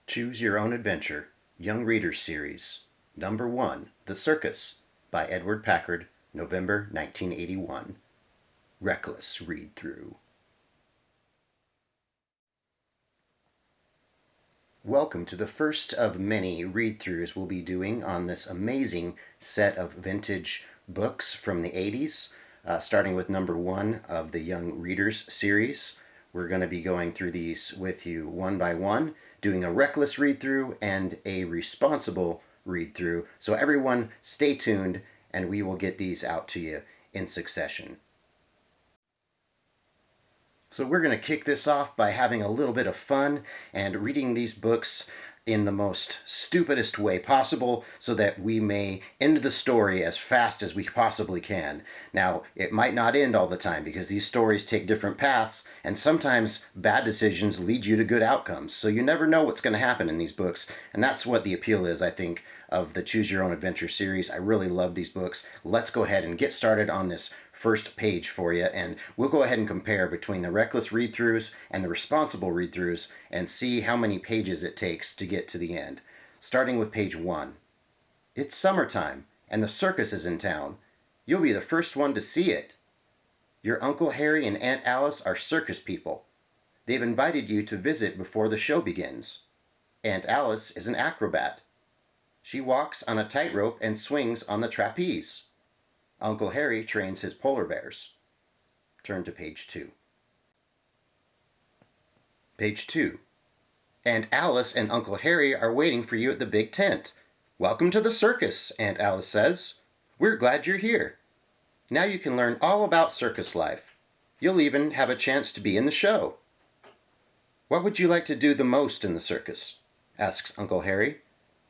Choose Your Own Adventure, Young Readers Series, Number 1, The Circus, by Edward Packard, November 1981. Reckless read-through. Welcome to the first of many read-throughs we'll be doing on this amazing set of vintage books from the 80s, starting with number 1 of the Young Readers series. We're going to be going through these with you one by one, doing a reckless read-through and a responsible read-through. So everyone stay tuned and we will get these out to you in succession. So we're going to kick this off by having a little bit of fun and reading these books in the most stupidest way possible so that we may end the story as fast as we possibly can. Now, it might not end all the time because these stories take different paths and sometimes bad decisions lead you to good outcomes. So you never know what's going to happen in these books, and that's what the appeal is, I think, of the Choose Your Own Adventure series. I really love these books. Let's go ahead and get started on this first page for you, and we'll go ahead and compare between the reckless read-throughs and the responsible read-throughs and see how many pages it takes to get to the end. Starting with page 1. It's summertime, and the circus is in town. You'll be the first one to see it. Your Uncle Harry and Aunt Alice are circus people. They've invited you to visit before the show begins. Aunt Alice is an acrobat. She walks on a tightrope and swings on the trapeze. Uncle Harry trains his polar bears. Turn to page 2. Page 2. Aunt Alice and Uncle Harry are waiting for you at the big tent. Welcome to the circus, Aunt Alice says. We're glad you're here. Now you can learn all about circus life. You'll even have a chance to be in the show. What would you like to do the most in the circus? Asks Uncle Harry.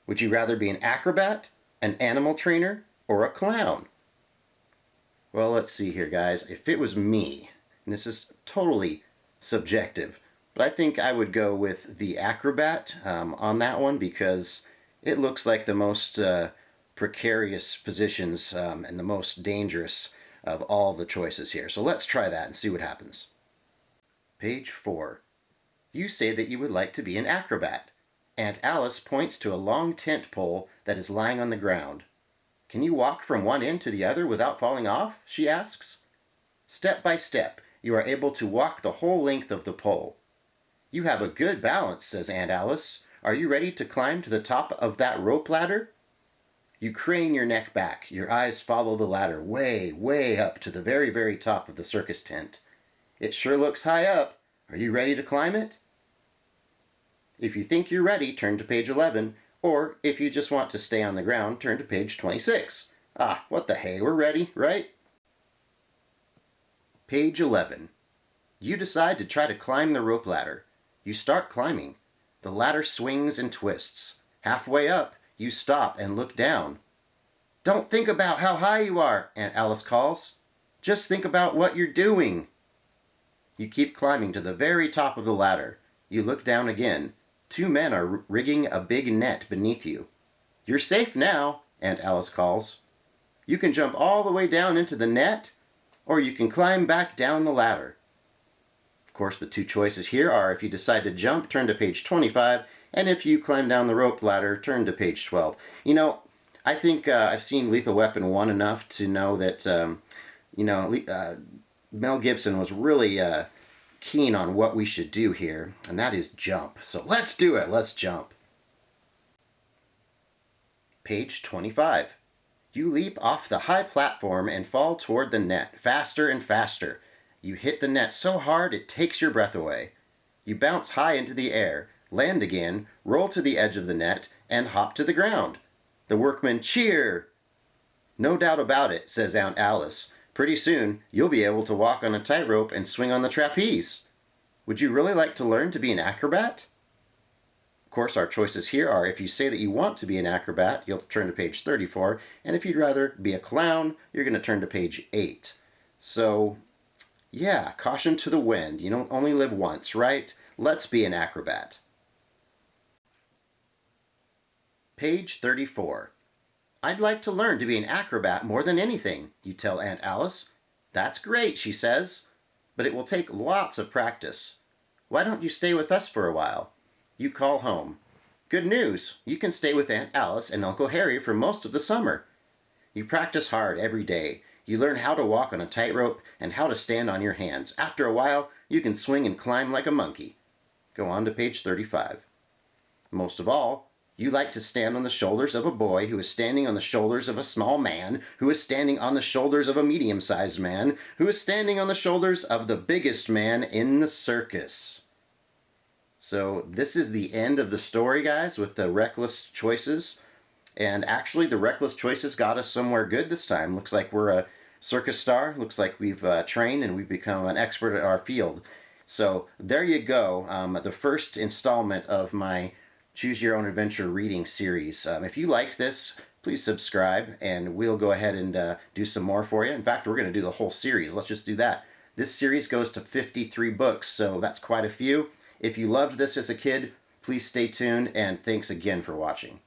Would you rather be an acrobat, an animal trainer, or a clown? Well, let's see here, guys. If it was me, and this is totally subjective, but I think I would go with the acrobat on that one because it looks like the most precarious positions and the most dangerous of all the choices here. So let's try that and see what happens. Page 4. You say that you would like to be an acrobat. Aunt Alice points to a long tent pole that is lying on the ground. Can you walk from one end to the other without falling off? She asks. Step by step, you are able to walk the whole length of the pole. You have a good balance, says Aunt Alice. Are you ready to climb to the top of that rope ladder? You crane your neck back. Your eyes follow the ladder way, way up to the very, very top of the circus tent. It sure looks high up. Are you ready to climb it? If you think you're ready, turn to page 11. Or, if you just want to stay on the ground, turn to page 26. Ah, what the hey, we're ready, right? Page 11. You decide to try to climb the rope ladder. You start climbing. The ladder swings and twists. Halfway up, you stop and look down. Don't think about how high you are, Aunt Alice calls. Just think about what you're doing. You keep climbing to the very top of the ladder. You look down again. 2 men are rigging a big net beneath you. You're safe now, Aunt Alice calls. You can jump all the way down into the net, or you can climb back down the ladder. Of course, the 2 choices here are if you decide to jump, turn to page 25, and if you climb down the rope ladder, turn to page 12. You know, I think I've seen Lethal Weapon 1 enough to know that, Mel Gibson was really keen on what we should do here, and that is jump. So let's do it. Let's jump. Page 25. You leap off the high platform and fall toward the net, faster and faster. You hit the net so hard it takes your breath away. You bounce high into the air, land again, roll to the edge of the net, and hop to the ground. The workmen cheer. No doubt about it, says Aunt Alice. Pretty soon, you'll be able to walk on a tightrope and swing on the trapeze. Would you really like to learn to be an acrobat? Of course, our choices here are if you say that you want to be an acrobat, you'll turn to page 34, and if you'd rather be a clown, you're going to turn to page 8. So, yeah, caution to the wind. You don't only live once, right? Let's be an acrobat. Page 34. I'd like to learn to be an acrobat more than anything, you tell Aunt Alice. That's great, she says, but it will take lots of practice. Why don't you stay with us for a while? You call home. Good news! You can stay with Aunt Alice and Uncle Harry for most of the summer. You practice hard every day. You learn how to walk on a tightrope and how to stand on your hands. After a while, you can swing and climb like a monkey. Go on to page 35. Most of all, you like to stand on the shoulders of a boy who is standing on the shoulders of a small man, who is standing on the shoulders of a medium-sized man, who is standing on the shoulders of the biggest man in the circus. So this is the end of the story, guys, with the reckless choices. And actually, the reckless choices got us somewhere good this time. Looks like we're a circus star. Looks like we've trained and we've become an expert at our field. So there you go, the first installment of my Choose Your Own Adventure reading series. If you liked this, please subscribe, and we'll go ahead and do some more for you. In fact, we're going to do the whole series. Let's just do that. This series goes to 53 books, so that's quite a few. If you loved this as a kid, please stay tuned, and thanks again for watching.